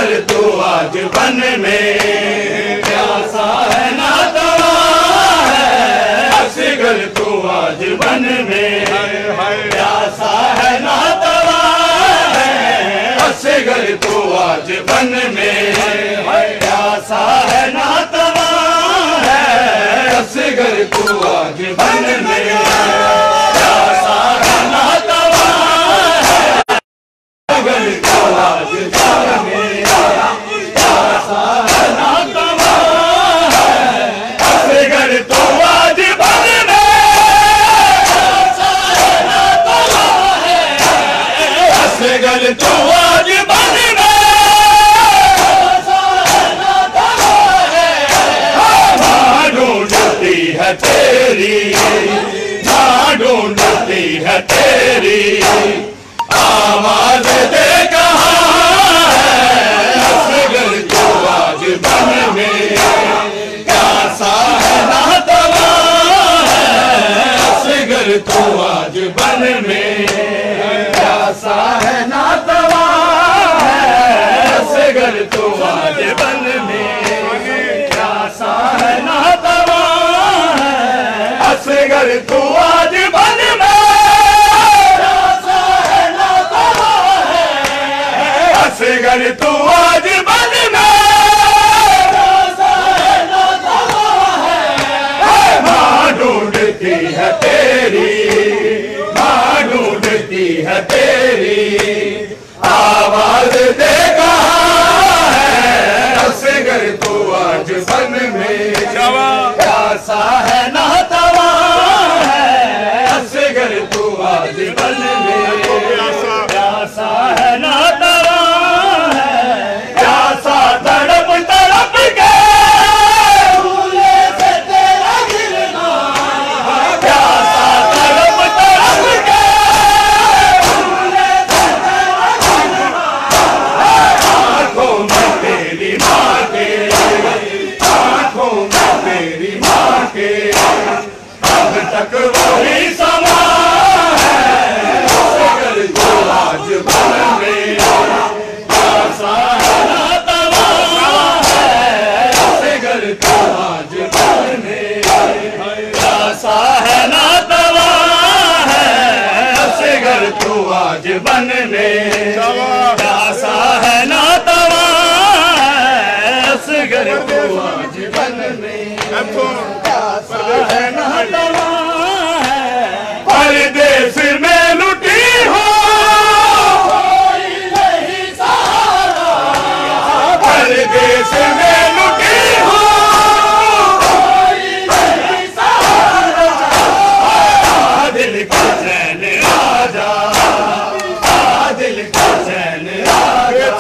असगर तू आज बन में प्यासा है ना दवा है, असगर तू आज बन में प्यासा है ना दवा है, असगर तू आज बन में प्यासा है ना दवा है, असगर तू आज बन में प्यासा है ना दवा है, असगर तू आज बन में प्यासा है ना दवा है, असगर तू आज बन में प्यासा है ना दवा है, असगर तू आज बन में ढूंढती है तेरी, माँ ढूंढती है तेरी आवाज दे कहाँ है, असगर तू आज बन में प्यासा है ना दवा है, असगर तू आज बन में प्यासा है ना दवा है, असगर तू आज बन में प्यासा है ना दवा है, असगर तू आज बन में प्यासा है ना दवा है, असगर तू आज बन में प्यासा है ना दवा है, माँ ढूंढती है तेरी, माँ ढूंढती है तेरी आवाज दे कहाँ है, असगर तू आज बन में प्यासा है ना दवा है, असगर तू आज बन में प्यासा है ना दवा है, प्यासा तड़प तड़प के भूले से तेरा गिरना, प्यासा तड़प तड़प के भूले से तेरा गिरना, आँखों में तेरी माँ के, आँखों में तेरी माँ के अब तक वही समा है, असगर तू आज बन में प्यासा है ना दवा है, असगर तू आज बन में प्यासा है ना दवा है, असगर तू आज बन में प्यासा है ना दवा है, असगर तू आज बन में प्यासा है ना दवा है, परदेश में लुटी हो कोई नहीं सहारा, परदेश में लुटी हो कोई नहीं सहारा, दिल का चैन आजा, दिल का चैन आजा,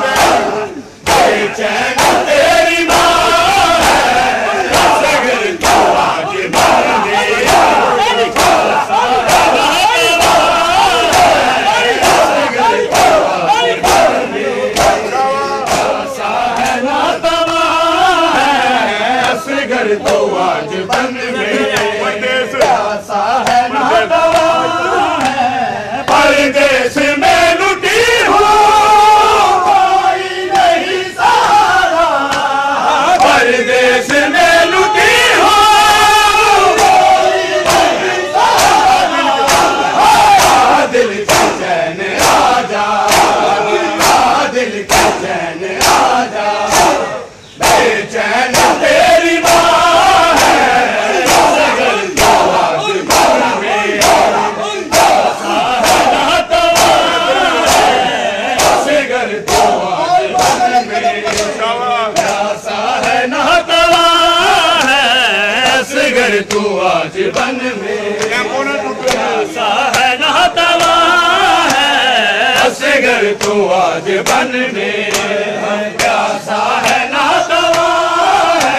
बेचैन तेरी माँ है, असगर तू आज बन में प्यासा है ना दवा है, असगर तू आज बन में प्यासा है ना दवा है, असगर तू आज बन में प्यासा है ना दवा है, परदेश में लुटी हो कोई नहीं सहारा, परदेश में लुटी हो कोई नहीं सहारा, दिल का चैन आजा, दिल का चैन आजा, बेचैन तेरी माँ है, असगर तू आज बन में प्यासा है ना दवा है, असगर तू आज बन में प्यासा है ना दवा है, असगर तू आज बन में प्यासा है ना दवा है, असगर तू आज बन में प्यासा है ना दवा है,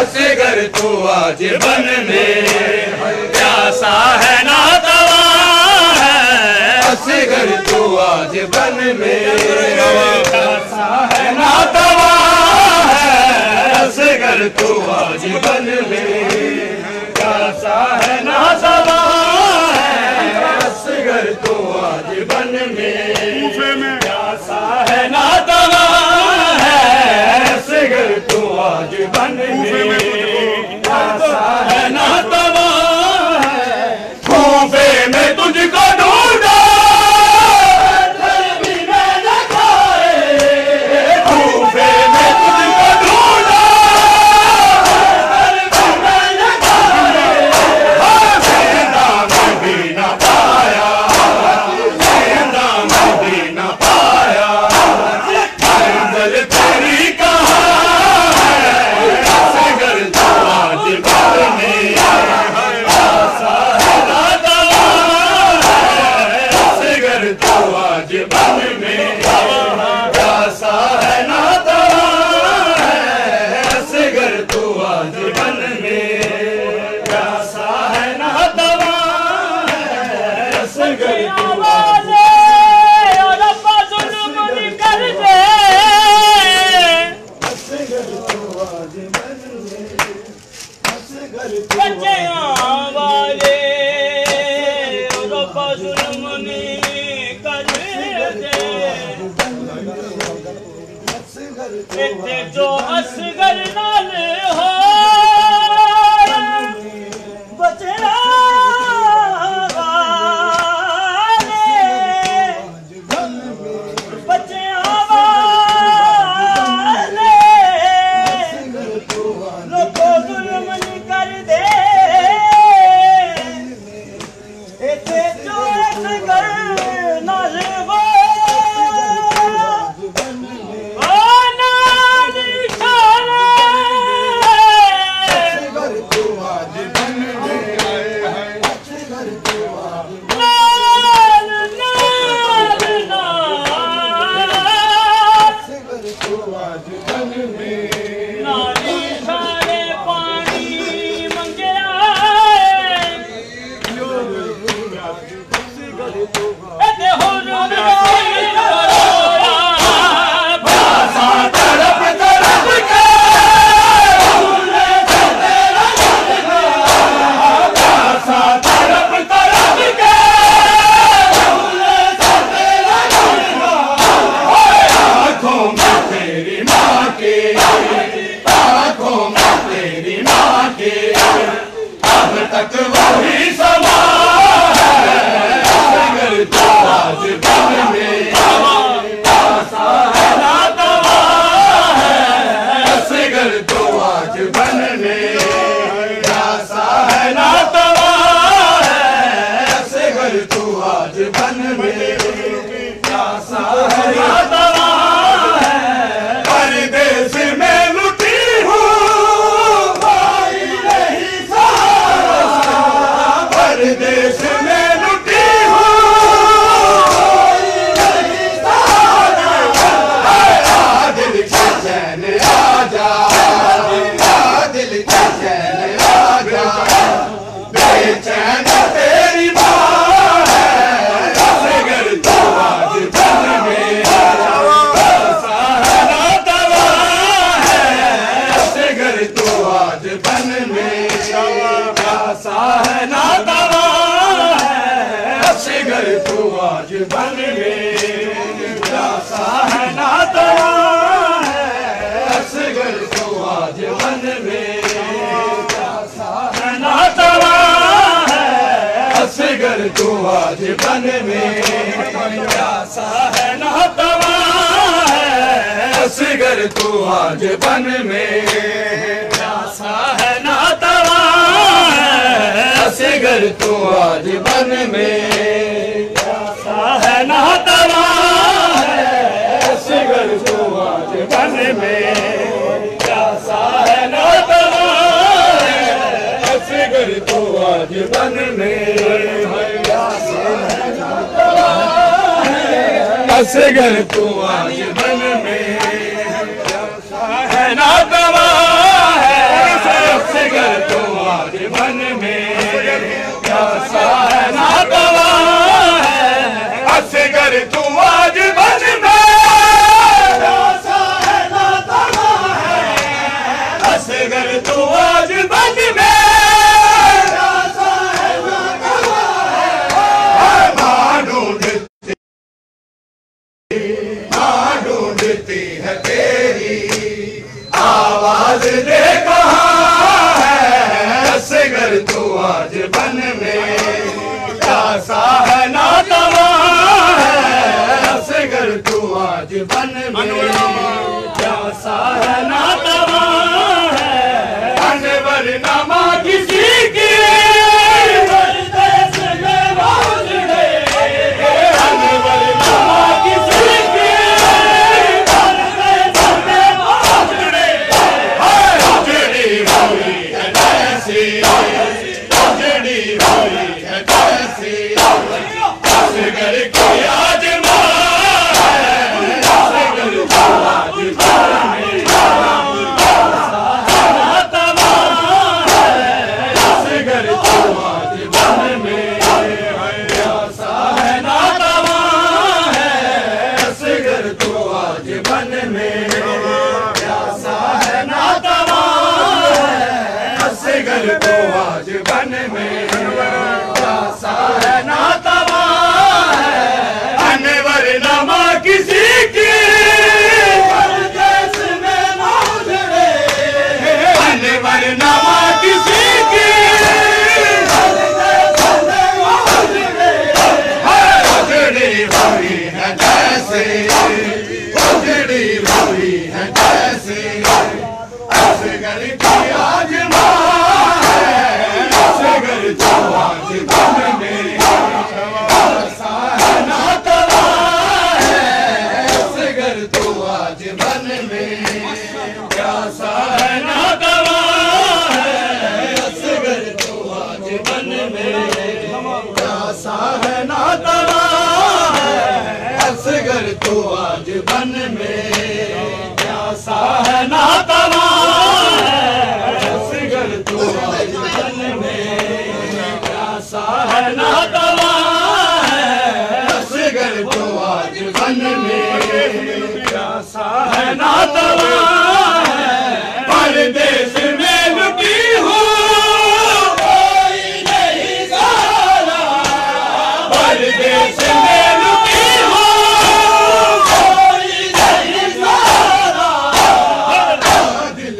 असगर तू आज बन में प्यासा है ना दवा है, असगर तू आज बन में प्यासा है ना दवा है, असगर तू आज बन में प्यासा है ना दवा है, असगर तू आज बन में प्यासा है ना दवा इत्थे जो असगर नाल हो बचना तू आज बन में प्यासा है ना तवा है असगर तू आज बन में प्यासा है ना तवा है असगर तू आज बन में प्यासा है ना तवा है असगर तू आज बन में प्यासा है ना तवा है असगर तू आज बन में असगर तू आज बन में है ना तवा है असगर तू आज बन में प्यासा है ना तवा है असगर तू आज बन में प्यासा है ना तवा है असगर तू आज बन में ढूंढती है तेरी आवाज दे कहाँ है असगर तू आज बन में प्यासा है ना तवा है असगर तू आज बन में प्यासा है ना तवा है अनवर नमा किसी की किसी की परदेश ढूंढती है कैसे असगर की आज माँ है असगर तो आज बन में प्यासा है ना तवा है असगर तो आज बन में प्यासा है ना तवा है असगर तो आज बन में प्यासा है ना तवा है असगर तो आज बन में प्यासा है ना तवा है असगर तो आज बन में प्यासा है ना तवा है असगर तो आज बन में प्यासा है ना तवा है परदेश में लुटी हूँ कोई नहीं सारा परदेश में लुटी हूँ कोई नहीं सारा दिल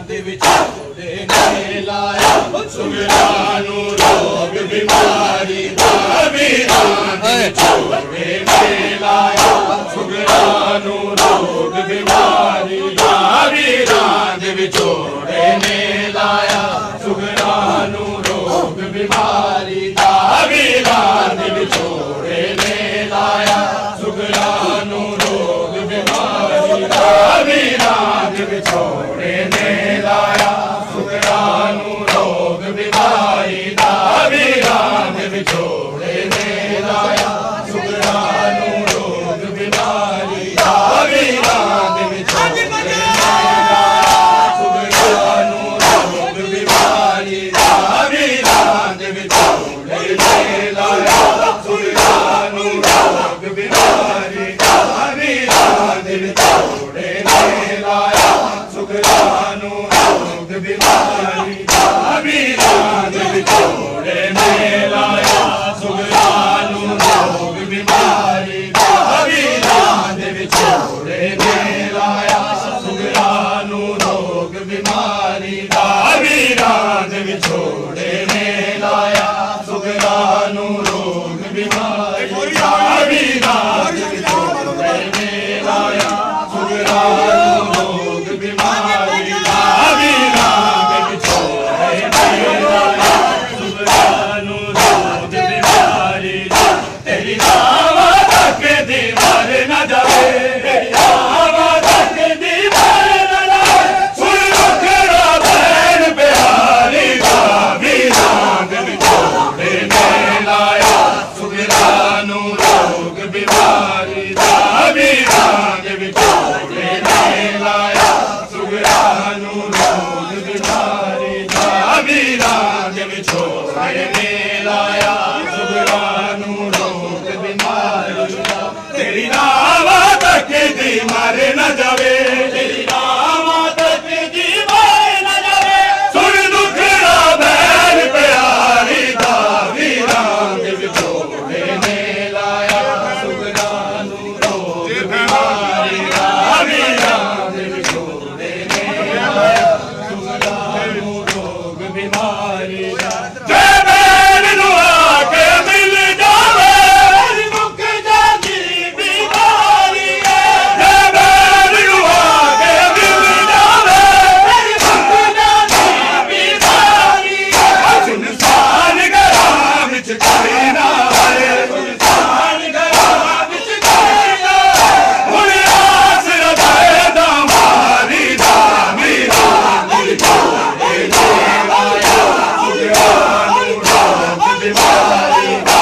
दे विच छोड़े नहीं लाया सुगरानू रोग बीमारी दा वीरान छोड़े नहीं लाया सुगरानू रोग बीमारी दा वीरान छोड़े नहीं लाया सुगरानू रोग बीमारी दा वीरान छोड़े नहीं लाया सुगरानू रोग बीमारी दा वीरान छोड़े नहीं लाया सुगरानू रोग बीमारी दा वीरान छोड़े नहीं लाया सुगरानू रोग बीमारी दा वीरान छोड़े नहीं लाया सुगरानू रोग बीमारी दा वीरान छोड़े नहीं लाया सुगरानू रोग बीमारी दा वीरान छोड़े नहीं लाया सुगरानू रोग बीमारी दा वीरान छोड़े नहीं लाया सुगरानू रोग बीमारी दा वीरान छोड़े नहीं लाया सुगरानू रोग बीमारी दा वीरान छोड़े नहीं लाया सुगरानू रोग बीमारी दा वीरान छोड़े नहीं लाया सुगरानू रोग बीमारी दा वीरान छोड़े नहीं लाया सुगरानू रोग बीमारी तेरी दावत के दीवार न जावे तेरी दावत के दीवार न जावे सुन मुखड़ा बहन बिहारी दा वीरान छोड़े नहीं लाया सुगरानू रोग बीमारी दा वीरान छोड़े नहीं लाया सुगरानू रोग बीमारी दा वीरान छोड़े नहीं लाया सुगरानू रोग बीमारी दा तेरी दावत के दी मारे न जावे तेरी दावत के दी मारे न जावे सुन दुखड़ा बहन प्यारी दा वीरान छोड़े नहीं लाया सुगरानू रोग बीमारी दा वीरान छोड़े नहीं लाया सुगरानू रोग बीमारी दा जय बहन नु आके मिल जावे मुक जाती बीमारी है जय बहन नु आके मिल जावे मुक जाती बीमारी है सुनसान गरां विच कोई ना है सुनसान गरां विच कोई ना हुण आस रबाए दा मारी दा वीरान छोड़े नहीं लाया सुगरानू रोग बीमारी दा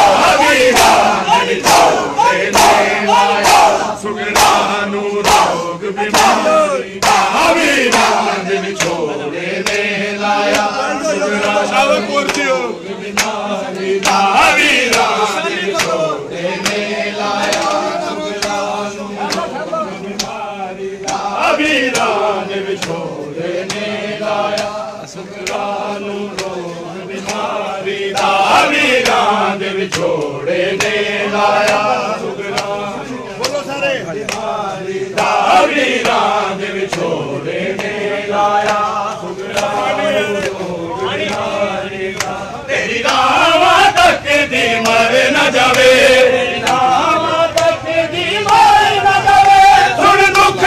वीरान छोड़े नहीं लाया सुगरानू रोग बीमारी दा वीरान छोड़े नहीं लाया सुगरानू रोग बीमारी दा वीरान छोड़े नहीं लाया सुगरानू रोग बीमारी दा वीरान छोड़े नहीं लाया सुगरानू रोग बीमारी दा वीरान छोड़े नहीं लाया सुगरानू बोलो सारे बीमारी दा वीरान छोड़े नहीं लाया सुगरानू रोग बीमारी दा तेरी दावत के दी मर न जावे तेरी दावत के दी मर न जावे सुन दुख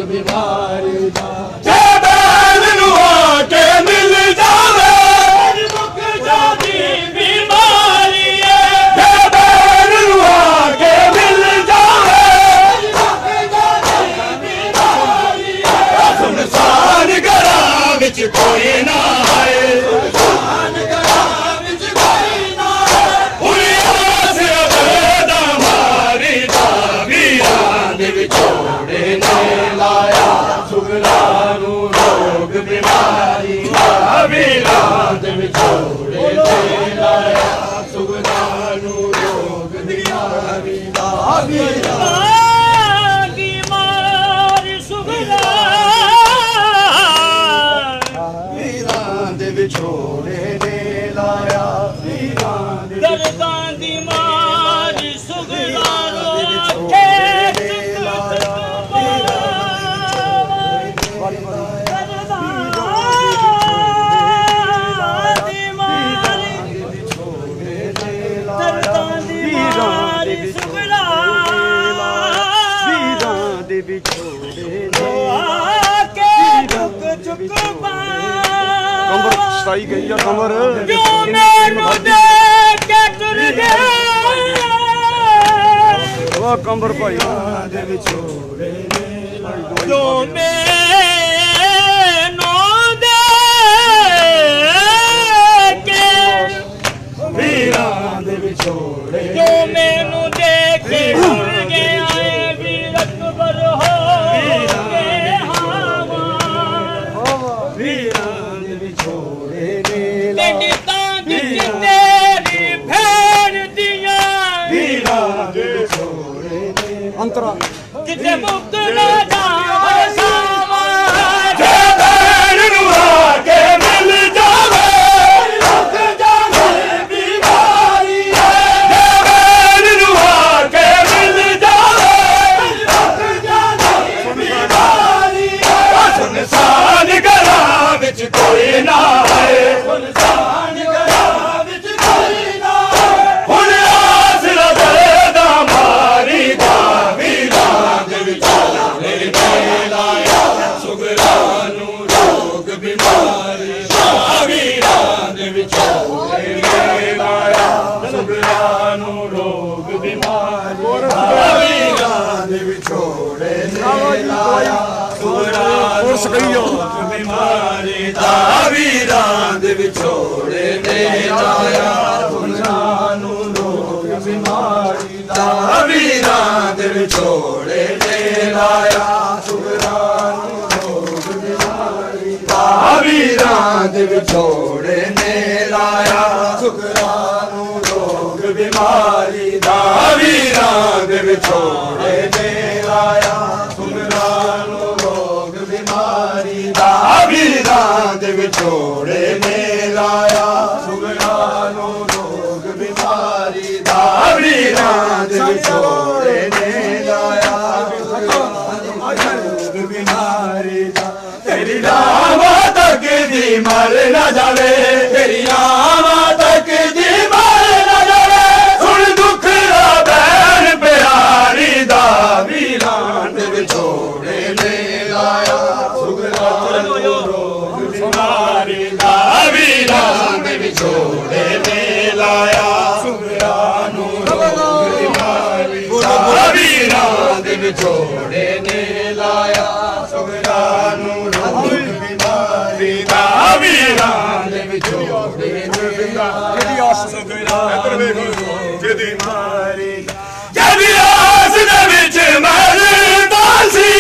बीमारी दा जे बैल नू आके मिल जावे मुक जादी बीमारी है जे बैल नू आके मिल जावे मुक जादी बीमारी है सुनसान घरा विच कोई ना है सुनसान घरा विच कोई ना है उलियास अबदा मारी दा वीरां दे विछोड़े ने लाया सुगला नू रोग बीमारी दा वीरां दे विछोड़े ने लाया सुगला नू रोग बीमारी दा वीरां की मारी सुगला वीरां दे विछोड़े ने लाया वीरां दे दर्दां दी मारी सुगला कमर सताई गई है कमर क्यों मैनू देख के टुर गया वाह कमर भाई क्यों मैनू देख के वीरां दे विछोड़े क्यों मैनू देख के टुर गया वीर अकबर हो अंतरा किते मुक्त न जावे सावा जे बैल नू आके मिल जावे मुक जावे बीमारी है जे बैल नू आके मिल जावे मुक जावे बीमारी है सुनसान घरा विच कोई ना है सुनसान घरा विच कोई ना है हुण आसरा दर्दा मारी दा वीरां दे विछोड़े ने लाया सुगला नू रोग बीमारी दा वीरां दे विछोड़े ने लाया सुगला नू रोग बीमारी दा वीरां दे विछोड़े ने लाया सुगला नू रोग बीमारी दा वीरां दे विछोड़े ने लाया सुगला नू रोग बीमारी दा वीरां दे विछोड़े ने लाया सुगला नू रोग बीमारी दा वीरां दे विछोड़े ने लाया सुगला नू रोग बीमारी दा वीरां दे विछोड़े ने लाया सुगला नू रोग बीमारी दा वीरां दे विछोड़े ने लाया सुगला नू रोग बीमारी दा वीरां दे विछोड़े ने लाया रोग बीमारी दा तेरी नावा तक दी मर न जावे तेरी नावा तक दी मर न जावे सुन दुख दा बैन प्यारी दा वीरां दे विछोड़े ने लाया सुगला नू रोग बीमारी दा वीरां दे विछोड़े ने लाया सुगला नू रोग बीमारी दा वीरां दे विछोड़े ने लाया सुगला नू रोग बीमारी दा वीरां दे विछोड़े ने लाया सुगला नू रोग बीमारी जदी आस दे विच मरदा सी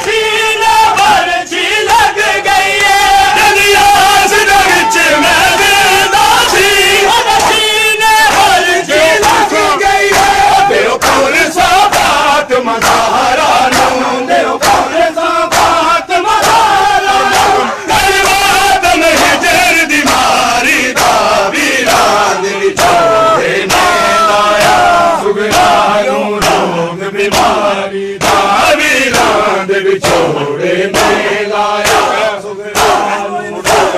सीने पर छी लग गई है जदी आस दे विच मरदा सी सीने पर छी लग गई है तेरो कौन सा बात मज़ारा नू तेरो कौन सा बात मज़ारा नू गलबात नहीं जर दी मारी दा वीरां दे विछोड़े ने लाया सुगला नू रोग बीमारी दा वीरां दे विछोड़े ने लाया सुगला नू रोग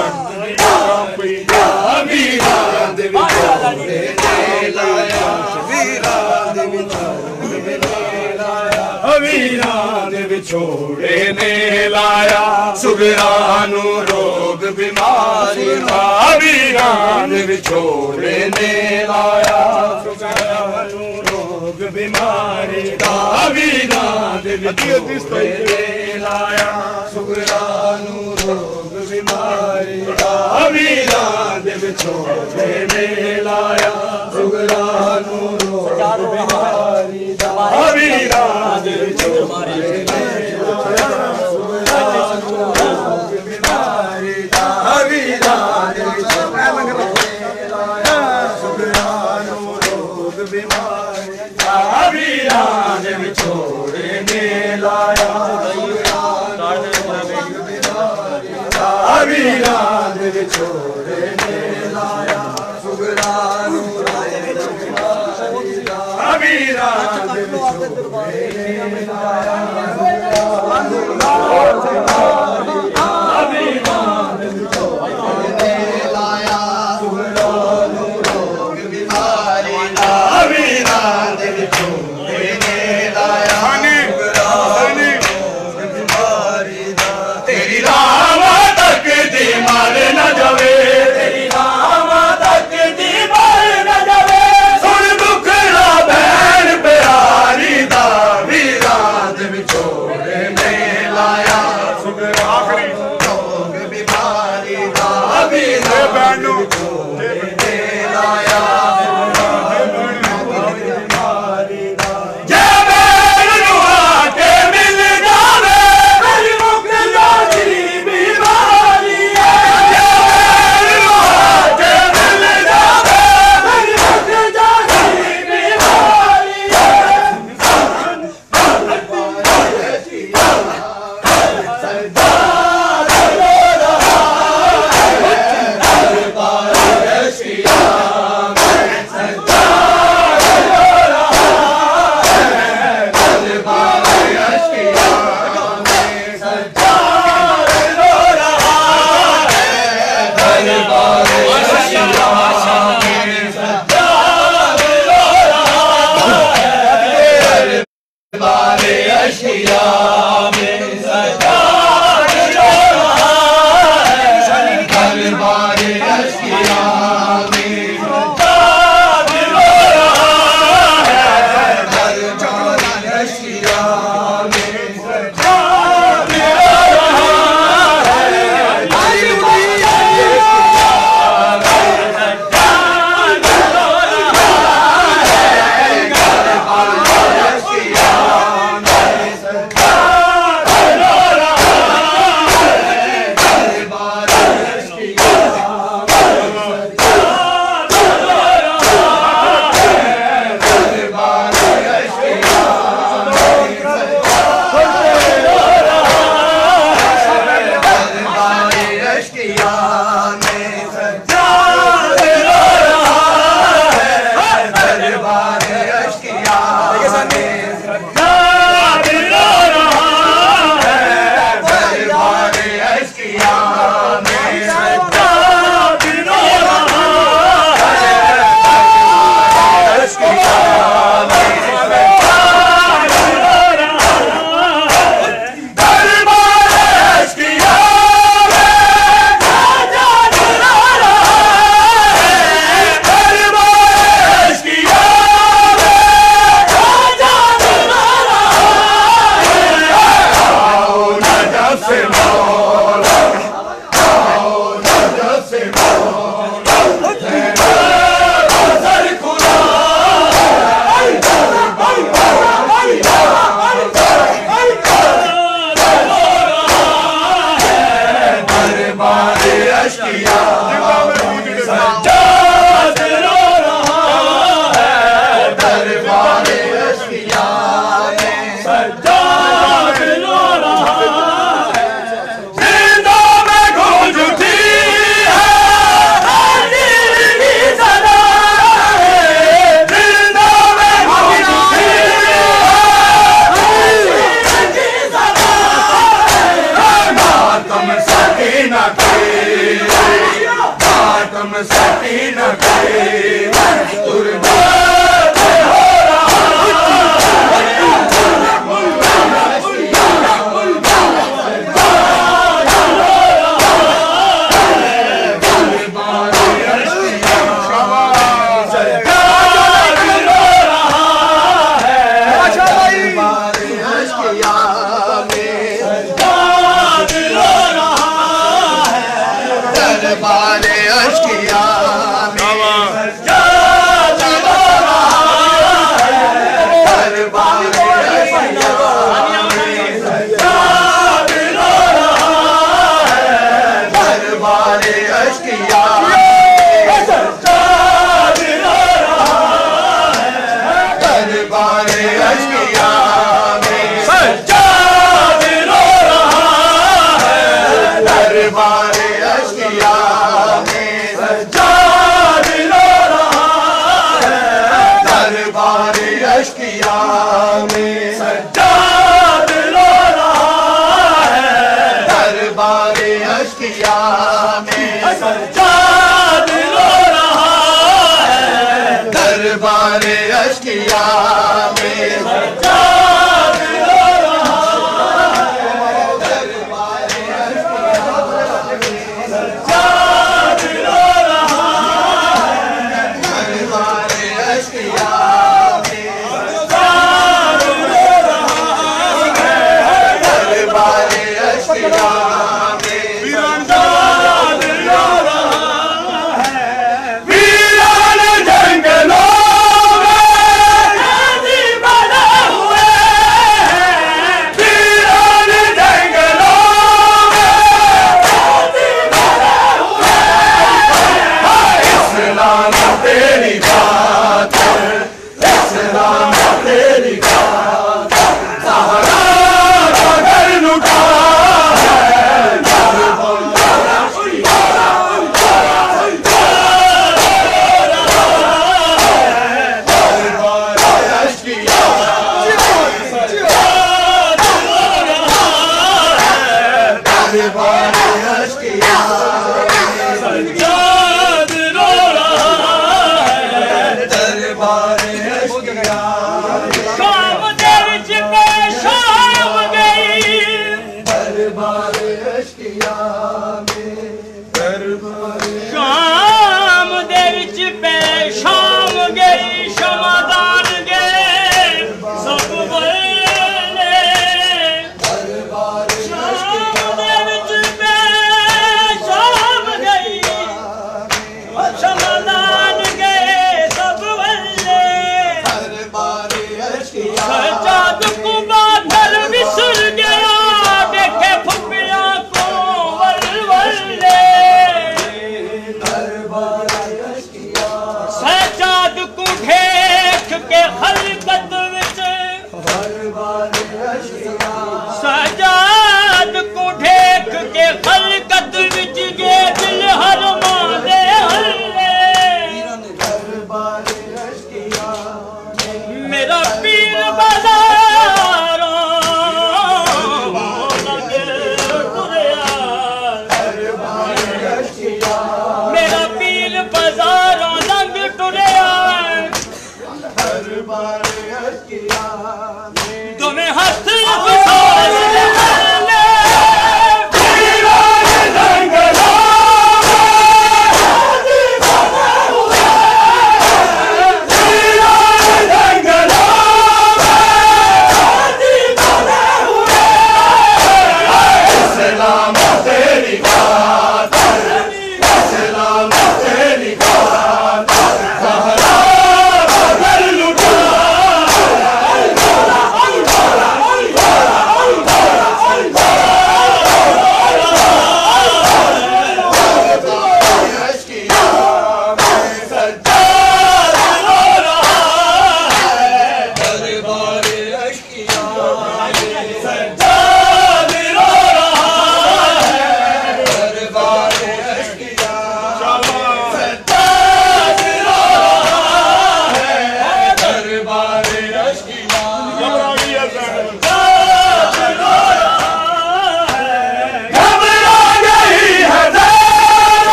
बीमारी दा वीरां दे विछोड़े ने लाया वीरां दे विछोड़े ने लाया वीरां दे विछोड़े ने लाया सुगरानू रोग बीमारी दा वीरां दे विछोड़े ने लाया सुगरानू रोग बीमारी दा वीरां दे विछोड़े ने लाया सुगरानू रोग बीमारी दा वीरां दे विछोड़े ने लाया सुगरानू रोग बीमारी दा वीरां दे विछोड़े ने लाया सुगरानू रोग बीमारी दा वीरां दे विछोड़े ने लाया सुगरानू रोग बीमारी दा वीरां दे विछोड़े ने लाया वीरां दे विछोड़े ने लाया सुगरानू वीरां दे विछोड़े ने लाया सुगरानू रोग बीमारी दा वीरां दे विछोड़े ने लाया सुगरानू रोग बीमारी दा तेरी राह तक दी मर न जावे तेरी राह तक दी मर न जावे सुन दुखड़ा बैन प्यारी दा वीरां दे विछोड़े ने लाया सुगरानू रोग बीमारी दा वीरां दे विछोड़े ने लाया बीमारी दा जे मैनू आके मिल जावे मेरी मुख जाती बीमारी है जे मैनू आके मिल जावे मेरी मुख जाती बीमारी है बारे अशिया में सजाद रो रहा है दरबारे अशिया में सजाद रो रहा है दरबारे अशिया में सजाद रो रहा है दरबारे अश्किया दरबारे अश्किया में सज्जाद रो रहा है दरबारे अश्किया में सज्जाद रो रहा है दरबारे अश्किया में सज्जाद रो रहा है वीरान जंगलों शाम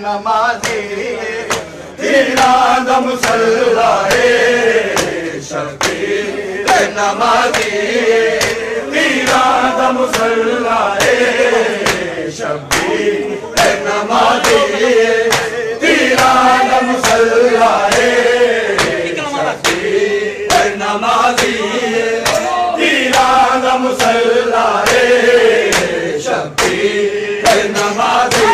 नमाजी पीरा दा मुसल्ला है शबीर नमाजी पीरा दा मुसल्ला है शबीर नमाजी पीरा दा मुसल्ला है शबीर नमाजी पीरा दा मुसल्ला है शबीर नमाजी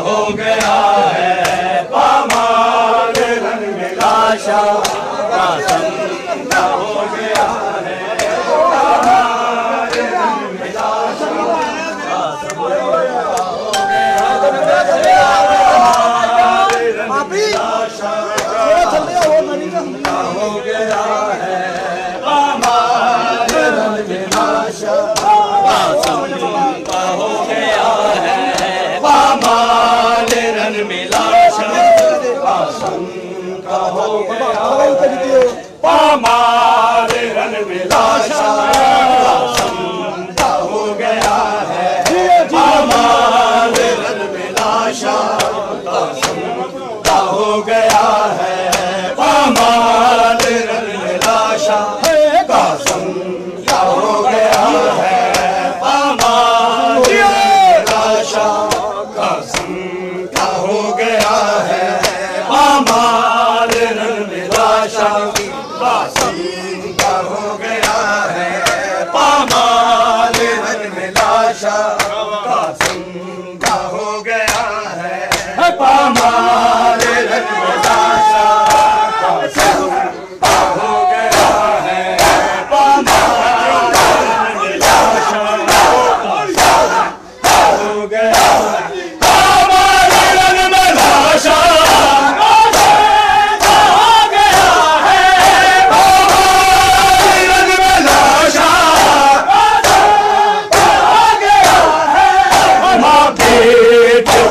हो गया है पामाल रंग लाशा का संग हो गया है पामाल रंग लाशा का संग हो गया है पामाल रंग लाशा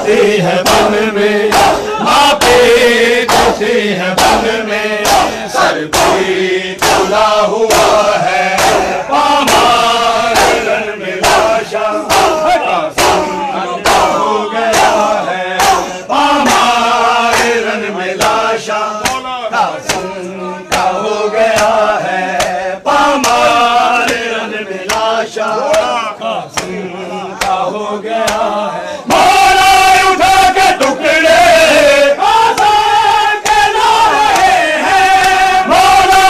आती है बन में, माँ पे देती है बन में, सर कोई खुला हुआ है, पामार रन में लाशा हो गया है, पामार रन में लाशा का हो गया है, पामार रन में लाशा का हो गया है। मौला उठा के टुकड़े के ला रहे हैं, मौला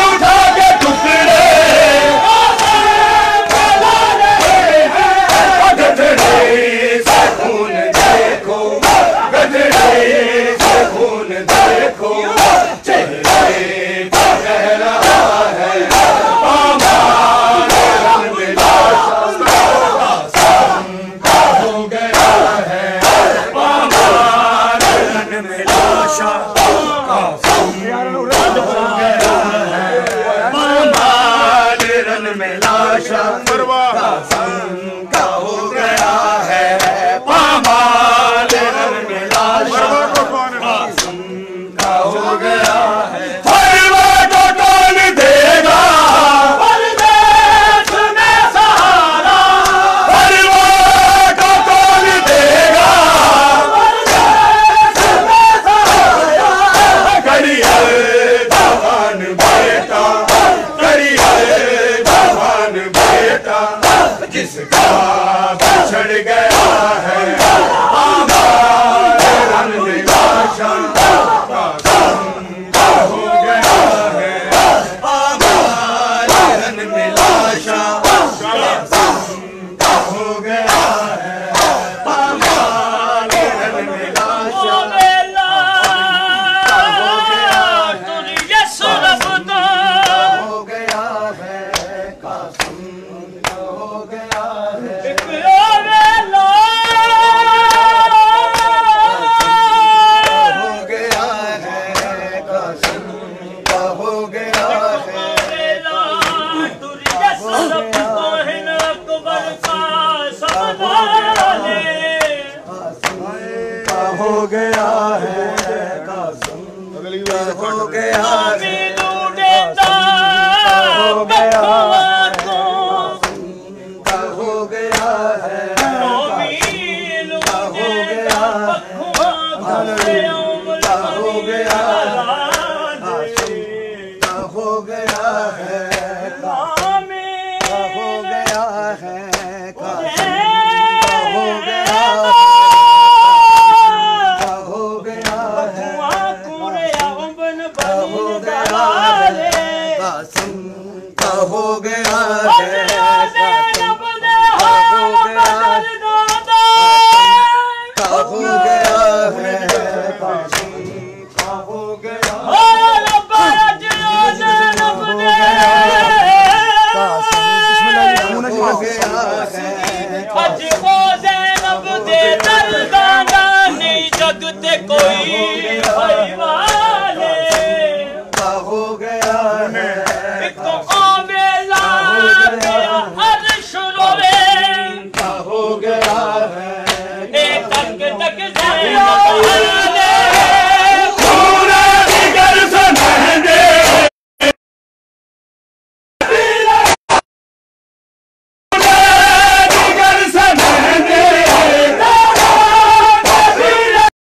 उठा के टुकड़े के ला रहे हैं। गधड़े से खून देखो, गधड़े से खून देखो, चेहरे पर कह रहा है, पामार रन में लाशा हो गया है, पामार रन में लाशा हो गया है, पामार रन में लाशा का हो गया है, पामार रन में लाशा का हो गया है। फरवा को कौन देगा परदेश में सहारा, फरवा को कौन देगा परदेश में सहारा। करियर जवान बेटा, करियर जवान बेटा, जिसका बिछड़ गया है, पामार रन में लाशा का हो गया है, पामार रन में लाशा का हो गया है, पामार रन में लाशा हो गया है, कासिम का हो गया है, हो गया है, कासिम का हो गया है, का हो गया है, कासिम का हो गया है, हो गया का हो गया है, का हो गया का हो गया का हो गया है, का हो गया है, का हो गया का हो गया है, का हो गया है, कासिम का हो गया है, का हो गया है, कासिम का हो गया अज वो ज़ैनब दे दरगाना नहीं जग ते कोई